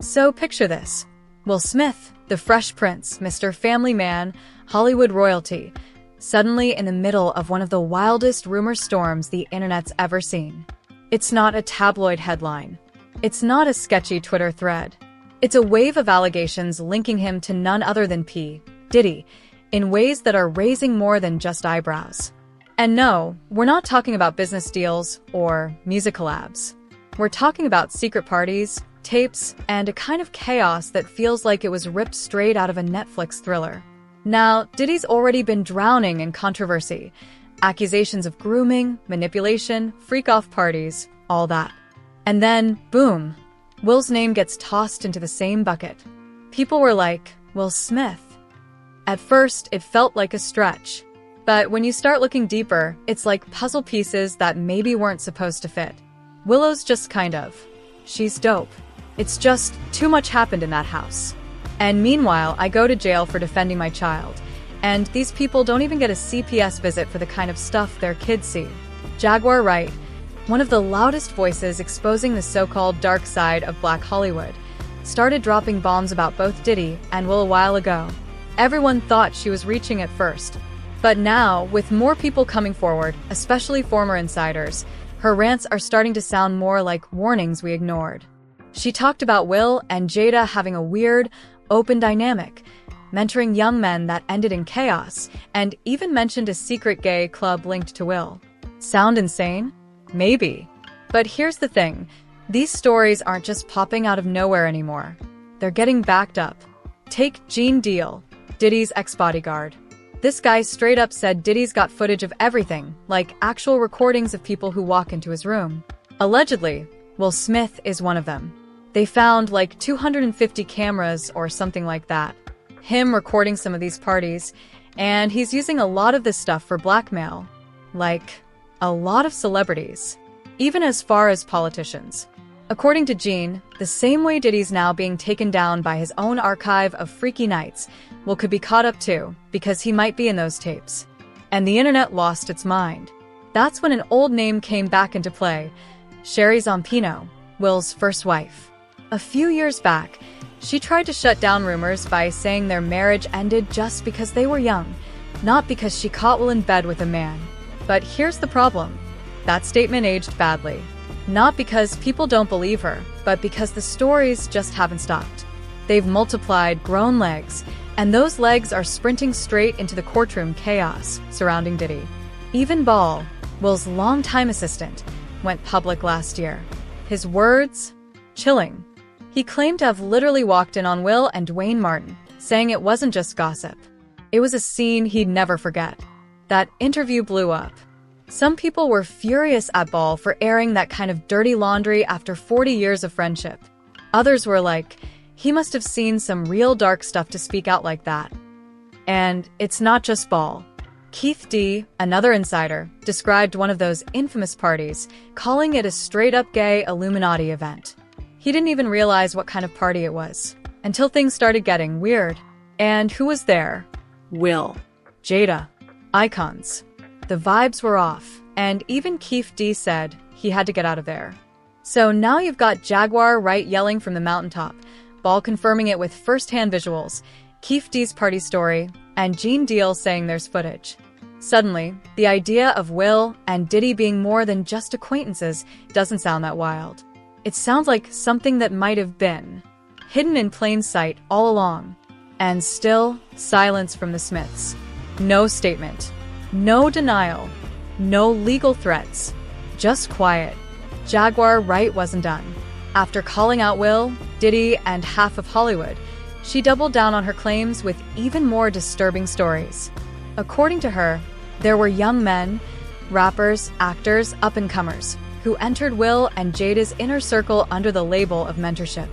So picture this. Will Smith, the Fresh Prince, Mr. Family Man, Hollywood royalty, suddenly in the middle of one of the wildest rumor storms the internet's ever seen. It's not a tabloid headline. It's not a sketchy Twitter thread. It's a wave of allegations linking him to none other than P. Diddy, in ways that are raising more than just eyebrows. And no, we're not talking about business deals or music collabs. We're talking about secret parties, tapes, and a kind of chaos that feels like it was ripped straight out of a Netflix thriller. Now, Diddy's already been drowning in controversy. Accusations of grooming, manipulation, freak-off parties, all that. And then, boom, Will's name gets tossed into the same bucket. People were like, Will Smith. At first, it felt like a stretch. But when you start looking deeper, it's like puzzle pieces that maybe weren't supposed to fit. Willow's just kind of. She's dope. It's just too much happened in that house. And meanwhile, I go to jail for defending my child. And these people don't even get a CPS visit for the kind of stuff their kids see. Jaguar Wright, one of the loudest voices exposing the so-called dark side of Black Hollywood, started dropping bombs about both Diddy and Will a while ago. Everyone thought she was reaching at first. But now, with more people coming forward, especially former insiders, her rants are starting to sound more like warnings we ignored. She talked about Will and Jada having a weird, open dynamic, mentoring young men that ended in chaos, and even mentioned a secret gay club linked to Will. Sound insane? Maybe. But here's the thing. These stories aren't just popping out of nowhere anymore. They're getting backed up. Take Gene Deal, Diddy's ex-bodyguard. This guy straight up said Diddy's got footage of everything, like actual recordings of people who walk into his room. Allegedly, Will Smith is one of them. They found like 250 cameras or something like that. Him recording some of these parties, and he's using a lot of this stuff for blackmail. Like, a lot of celebrities. Even as far as politicians. According to Gene, the same way Diddy's now being taken down by his own archive of freaky nights, Will could be caught up too, because he might be in those tapes. And the internet lost its mind. That's when an old name came back into play, Sherry Zampino, Will's first wife. A few years back, she tried to shut down rumors by saying their marriage ended just because they were young, not because she caught Will in bed with a man. But here's the problem. That statement aged badly. Not because people don't believe her, but because the stories just haven't stopped. They've multiplied, grown legs, and those legs are sprinting straight into the courtroom chaos surrounding Diddy. Even Ball, Will's longtime assistant, went public last year. His words? Chilling. He claimed to have literally walked in on Will and Dwayne Martin, saying it wasn't just gossip. It was a scene he'd never forget. That interview blew up. Some people were furious at Ball for airing that kind of dirty laundry after 40 years of friendship. Others were like, he must have seen some real dark stuff to speak out like that. And it's not just Ball. Keith D., another insider, described one of those infamous parties, calling it a straight-up gay Illuminati event. He didn't even realize what kind of party it was, until things started getting weird. And who was there? Will. Jada. Icons. The vibes were off, and even Keith D. said he had to get out of there. So now you've got Jaguar Wright yelling from the mountaintop, Ball confirming it with first-hand visuals, Keith D.'s party story, and Gene Deal saying there's footage. Suddenly, the idea of Will and Diddy being more than just acquaintances doesn't sound that wild. It sounds like something that might have been hidden in plain sight all along. And still, silence from the Smiths. No statement. No denial. No legal threats. Just quiet. Jaguar Wright wasn't done. After calling out Will, Diddy, and half of Hollywood, she doubled down on her claims with even more disturbing stories. According to her, there were young men, rappers, actors, up-and-comers, who entered Will and Jada's inner circle under the label of mentorship.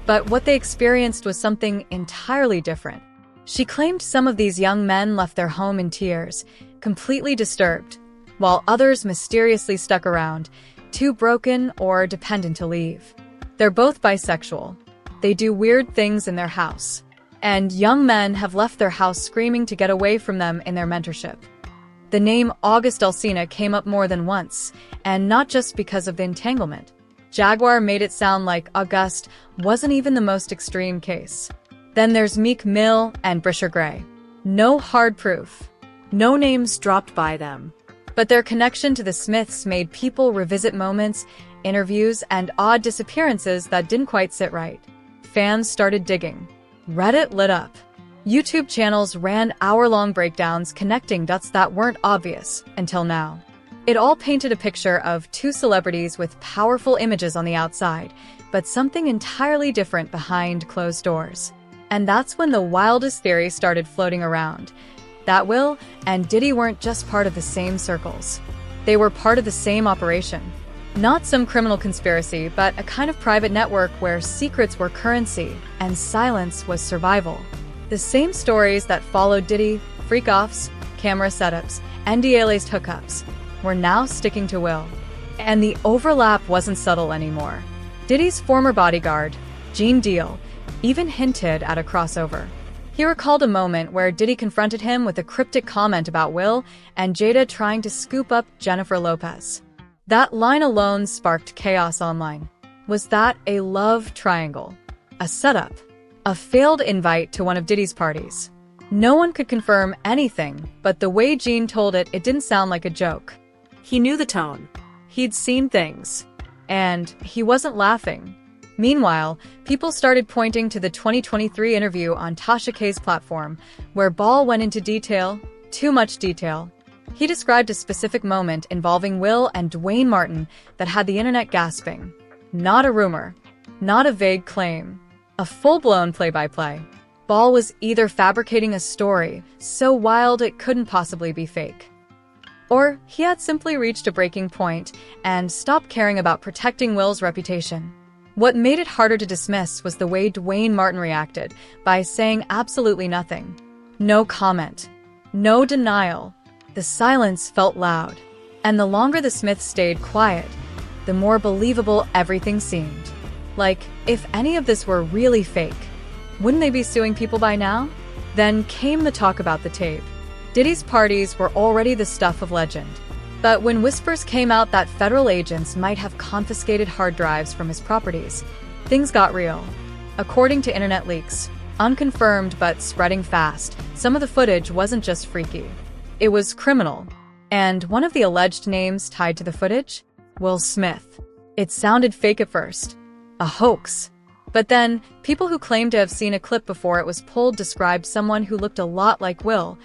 But what they experienced was something entirely different. She claimed some of these young men left their home in tears, completely disturbed, while others mysteriously stuck around, too broken or dependent to leave. They're both bisexual. They do weird things in their house. And young men have left their house screaming to get away from them in their mentorship. The name August Alsina came up more than once, and not just because of the entanglement. Jaguar made it sound like August wasn't even the most extreme case. Then there's Meek Mill and Brisher Gray. No hard proof. No names dropped by them. But their connection to the Smiths made people revisit moments, interviews, and odd disappearances that didn't quite sit right. Fans started digging. Reddit lit up. YouTube channels ran hour-long breakdowns connecting dots that weren't obvious until now. It all painted a picture of two celebrities with powerful images on the outside, but something entirely different behind closed doors. And that's when the wildest theory started floating around. That Will and Diddy weren't just part of the same circles. They were part of the same operation. Not some criminal conspiracy, but a kind of private network where secrets were currency and silence was survival. The same stories that followed Diddy, freak-offs, camera setups, NDA-laced hookups, were now sticking to Will. And the overlap wasn't subtle anymore. Diddy's former bodyguard, Gene Deal, even hinted at a crossover. He recalled a moment where Diddy confronted him with a cryptic comment about Will and Jada trying to scoop up Jennifer Lopez. That line alone sparked chaos online. Was that a love triangle? A setup? A failed invite to one of Diddy's parties? No one could confirm anything, but the way Gene told it, it didn't sound like a joke. He knew the tone. He'd seen things. And he wasn't laughing. Meanwhile, people started pointing to the 2023 interview on Tasha K's platform, where Ball went into detail, too much detail. He described a specific moment involving Will and Dwayne Martin that had the internet gasping. Not a rumor, not a vague claim, a full-blown play-by-play. Ball was either fabricating a story so wild it couldn't possibly be fake, or he had simply reached a breaking point and stopped caring about protecting Will's reputation. What made it harder to dismiss was the way Dwayne Martin reacted, by saying absolutely nothing. No comment. No denial. The silence felt loud. And the longer the Smiths stayed quiet, the more believable everything seemed. Like, if any of this were really fake, wouldn't they be suing people by now? Then came the talk about the tape. Diddy's parties were already the stuff of legend. But when whispers came out that federal agents might have confiscated hard drives from his properties, things got real. According to internet leaks, unconfirmed but spreading fast, some of the footage wasn't just freaky. It was criminal. And one of the alleged names tied to the footage? Will Smith. It sounded fake at first. A hoax. But then, people who claimed to have seen a clip before it was pulled described someone who looked a lot like Will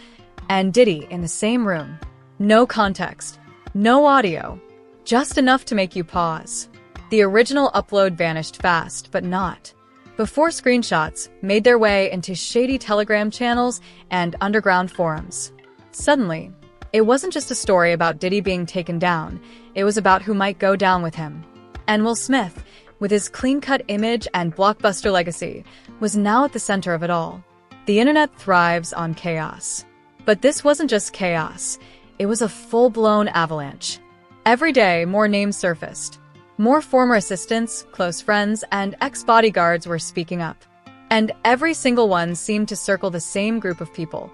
and Diddy in the same room. No context. No audio. Just enough to make you pause. The original upload vanished fast, but not before screenshots made their way into shady Telegram channels and underground forums. Suddenly, it wasn't just a story about Diddy being taken down, it was about who might go down with him. And Will Smith, with his clean-cut image and blockbuster legacy, was now at the center of it all. The internet thrives on chaos. But this wasn't just chaos. It was a full-blown avalanche. Every day, more names surfaced. More former assistants, close friends, and ex-bodyguards were speaking up. And every single one seemed to circle the same group of people.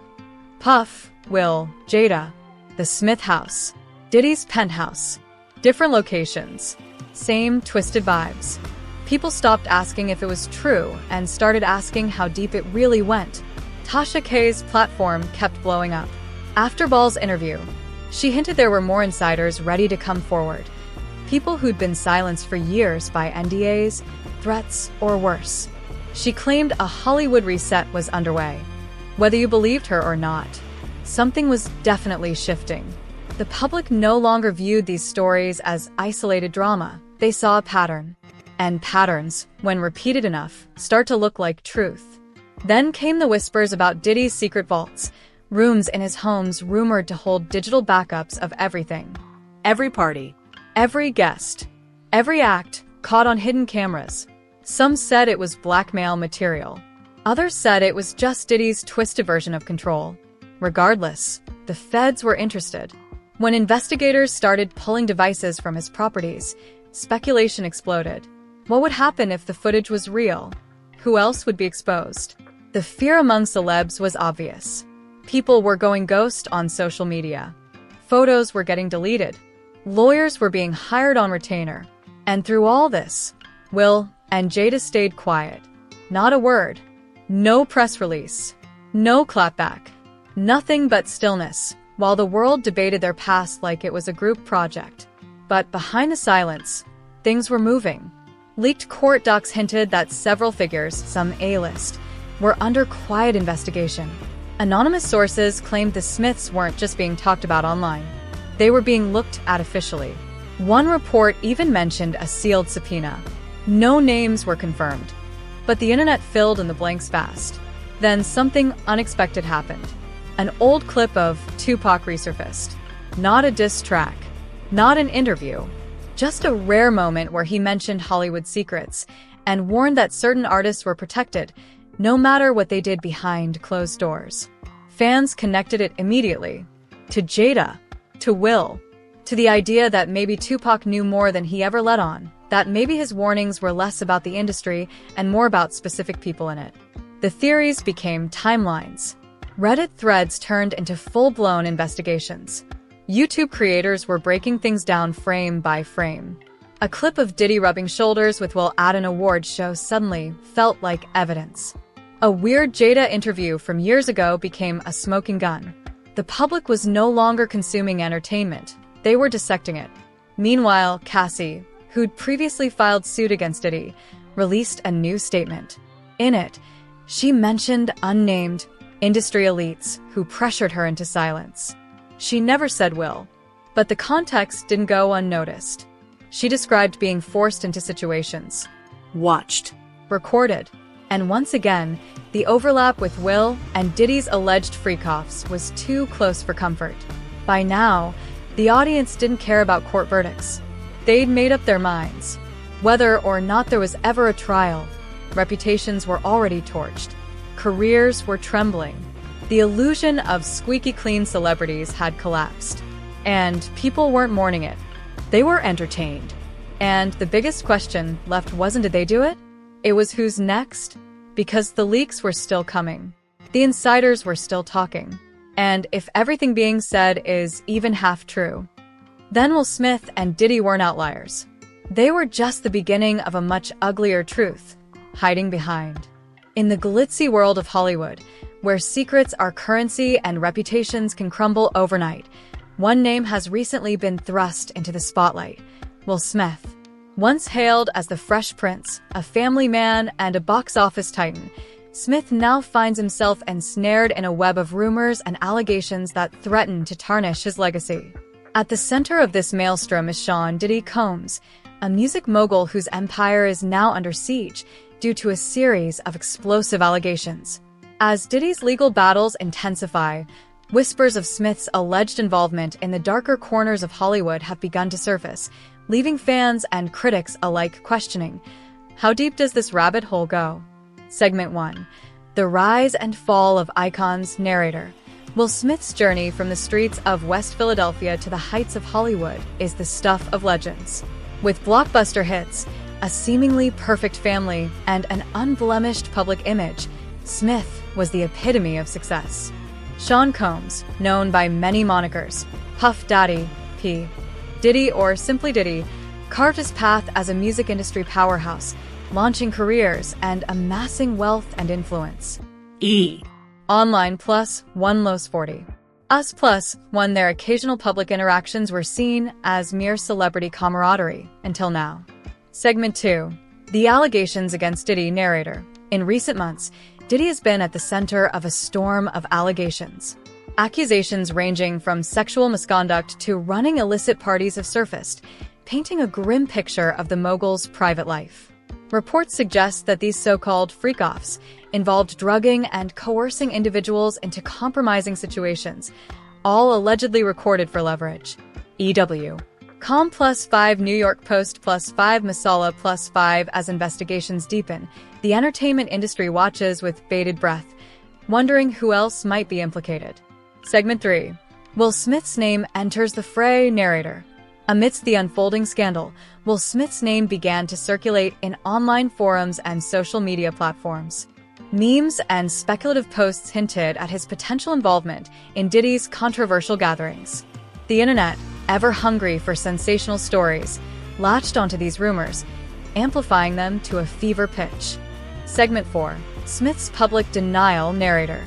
Puff, Will, Jada, the Smith house, Diddy's penthouse. Different locations. Same twisted vibes. People stopped asking if it was true and started asking how deep it really went. Tasha K's platform kept blowing up. After Ball's interview, she hinted there were more insiders ready to come forward. People who'd been silenced for years by NDAs, threats, or worse. She claimed a Hollywood reset was underway. Whether you believed her or not, something was definitely shifting. The public no longer viewed these stories as isolated drama. They saw a pattern. And patterns, when repeated enough, start to look like truth. Then came the whispers about Diddy's secret vaults, rooms in his homes rumored to hold digital backups of everything. Every party. Every guest. Every act caught on hidden cameras. Some said it was blackmail material. Others said it was just Diddy's twisted version of control. Regardless, the feds were interested. When investigators started pulling devices from his properties, speculation exploded. What would happen if the footage was real? Who else would be exposed? The fear among celebs was obvious. People were going ghost on social media. Photos were getting deleted. Lawyers were being hired on retainer. And through all this, Will and Jada stayed quiet. Not a word. No press release. No clapback. Nothing but stillness, while the world debated their past like it was a group project. But behind the silence, things were moving. Leaked court docs hinted that several figures, some A-list, were under quiet investigation. Anonymous sources claimed the Smiths weren't just being talked about online. They were being looked at officially. One report even mentioned a sealed subpoena. No names were confirmed, but the internet filled in the blanks fast. Then something unexpected happened. An old clip of Tupac resurfaced. Not a diss track, not an interview, just a rare moment where he mentioned Hollywood secrets and warned that certain artists were protected, no matter what they did behind closed doors. Fans connected it immediately. To Jada, to Will, to the idea that maybe Tupac knew more than he ever let on, that maybe his warnings were less about the industry and more about specific people in it. The theories became timelines. Reddit threads turned into full-blown investigations. YouTube creators were breaking things down frame by frame. A clip of Diddy rubbing shoulders with Will at an awards show suddenly felt like evidence. A weird Jada interview from years ago became a smoking gun. The public was no longer consuming entertainment. They were dissecting it. Meanwhile, Cassie, who'd previously filed suit against Diddy, released a new statement. In it, she mentioned unnamed industry elites who pressured her into silence. She never said Will, but the context didn't go unnoticed. She described being forced into situations, Watched. recorded, and once again, the overlap with Will and Diddy's alleged freak-offs was too close for comfort. By now, the audience didn't care about court verdicts. They'd made up their minds. Whether or not there was ever a trial, reputations were already torched. Careers were trembling. The illusion of squeaky clean celebrities had collapsed. And people weren't mourning it. They were entertained. And the biggest question left wasn't did they do it? It was who's next? Because the leaks were still coming. The insiders were still talking. And if everything being said is even half true, then Will Smith and Diddy weren't outliers. They were just the beginning of a much uglier truth, hiding behind. In the glitzy world of Hollywood, where secrets are currency and reputations can crumble overnight, one name has recently been thrust into the spotlight: Will Smith. Once hailed as the Fresh Prince, a family man, and a box office titan, Smith now finds himself ensnared in a web of rumors and allegations that threaten to tarnish his legacy. At the center of this maelstrom is Sean Diddy Combs, a music mogul whose empire is now under siege due to a series of explosive allegations. As Diddy's legal battles intensify, whispers of Smith's alleged involvement in the darker corners of Hollywood have begun to surface, leaving fans and critics alike questioning, how deep does this rabbit hole go? Segment 1. The Rise and Fall of Icons. Narrator. Will Smith's journey from the streets of West Philadelphia to the heights of Hollywood is the stuff of legends. With blockbuster hits, a seemingly perfect family, and an unblemished public image, Smith was the epitome of success. Sean Combs, known by many monikers, Puff Daddy, P. Diddy, or simply Diddy, carved his path as a music industry powerhouse, launching careers and amassing wealth and influence. E. Online plus one lows 40. Us plus one their occasional public interactions were seen as mere celebrity camaraderie until now. Segment 2. The allegations against Diddy. Narrator. In recent months, Diddy has been at the center of a storm of allegations. Accusations ranging from sexual misconduct to running illicit parties have surfaced, painting a grim picture of the mogul's private life. Reports suggest that these so-called freak-offs involved drugging and coercing individuals into compromising situations, all allegedly recorded for leverage. EW. Com +5 New York Post +5 Masala +5 As investigations deepen, the entertainment industry watches with bated breath, wondering who else might be implicated. Segment 3. Will Smith's name enters the fray. Narrator. Amidst the unfolding scandal, Will Smith's name began to circulate in online forums and social media platforms. Memes and speculative posts hinted at his potential involvement in Diddy's controversial gatherings. The internet, ever hungry for sensational stories, latched onto these rumors, amplifying them to a fever pitch. Segment 4. Smith's public denial. Narrator.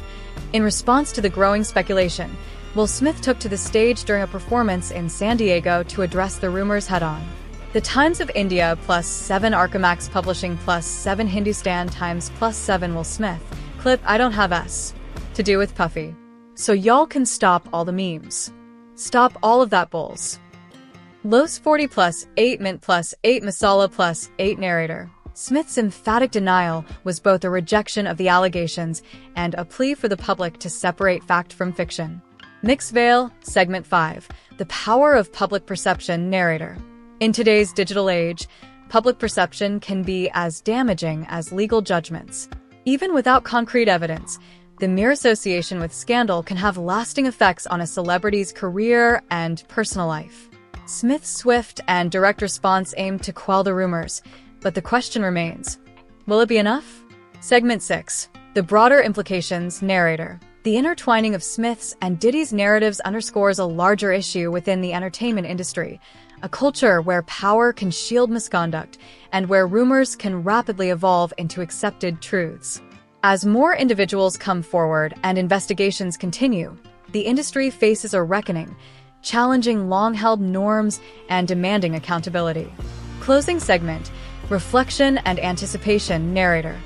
In response to the growing speculation, Will Smith took to the stage during a performance in San Diego to address the rumors head-on. The Times of India +7 Archamax Publishing +7 Hindustan Times +7 Will Smith. Clip I don't have S to do with Puffy. So y'all can stop all the memes. Stop all of that bulls. Los 40 +8 Mint +8 Masala +8 Narrator. Smith's emphatic denial was both a rejection of the allegations and a plea for the public to separate fact from fiction. Mixed Veil. Segment 5. The Power of Public Perception. Narrator. In today's digital age, public perception can be as damaging as legal judgments. Even without concrete evidence, the mere association with scandal can have lasting effects on a celebrity's career and personal life. Smith's swift and direct response aimed to quell the rumors, but the question remains, will it be enough? Segment 6. The Broader Implications. Narrator. The intertwining of Smith's and Diddy's narratives underscores a larger issue within the entertainment industry, a culture where power can shield misconduct and where rumors can rapidly evolve into accepted truths. As more individuals come forward and investigations continue, the industry faces a reckoning, challenging long-held norms and demanding accountability. Closing segment. Reflection and anticipation. Narrator.